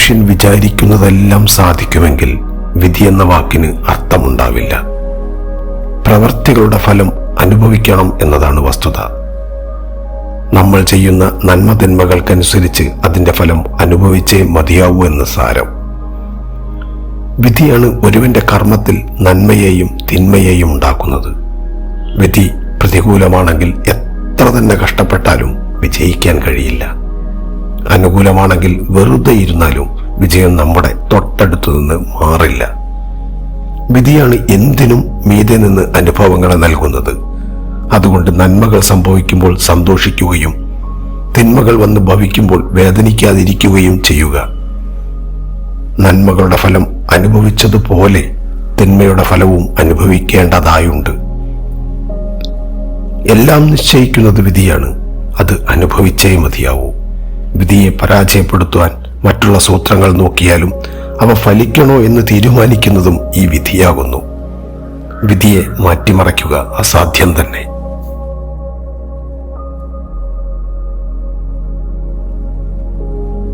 മനുഷ്യൻ വിചാരിക്കുന്നതെല്ലാം സാധിക്കുമെങ്കിൽ വിധി എന്ന വാക്കിന് അർത്ഥമുണ്ടാവില്ല. പ്രവർത്തികളുടെ ഫലം അനുഭവിക്കണം എന്നതാണ് വസ്തുത. നമ്മൾ ചെയ്യുന്ന നന്മതിന്മകൾക്കനുസരിച്ച് അതിന്റെ ഫലം അനുഭവിച്ചേ മതിയാവൂ എന്ന് സാരം. വിധിയാണ് ഒരുവന്റെ കർമ്മത്തിൽ നന്മയെയും തിന്മയെയും ഉണ്ടാക്കുന്നത്. വിധി പ്രതികൂലമാണെങ്കിൽ എത്ര തന്നെ കഷ്ടപ്പെട്ടാലും വിജയിക്കാൻ കഴിയില്ല. അനുകൂലമാണെങ്കിൽ വെറുതെ ഇരുന്നാലും വിജയം നമ്മുടെ തൊട്ടടുത്തു നിന്ന് മാറില്ല. വിധിയാണ് എന്തിനും മീതെ നിന്ന് അനുഭവങ്ങളെ നൽകുന്നത്. അതുകൊണ്ട് നന്മകൾ സംഭവിക്കുമ്പോൾ സന്തോഷിക്കുകയും തിന്മകൾ വന്ന് ഭവിക്കുമ്പോൾ വേദനിക്കാതിരിക്കുകയും ചെയ്യുക. നന്മകളുടെ ഫലം അനുഭവിച്ചതുപോലെ തിന്മയുടെ ഫലവും അനുഭവിക്കേണ്ടതായുണ്ട്. എല്ലാം നിശ്ചയിക്കുന്നത് വിധിയാണ്. അത് അനുഭവിച്ചേ മതിയാവൂ. വിധിയെ പരാജയപ്പെടുത്തുവാൻ മറ്റുള്ള സൂത്രങ്ങൾ നോക്കിയാലും അവ ഫലിക്കണോ എന്ന് തീരുമാനിക്കുന്നതും ഈ വിധിയാകുന്നു. വിധിയെ മാറ്റിമറിക്കുക അസാധ്യം തന്നെ.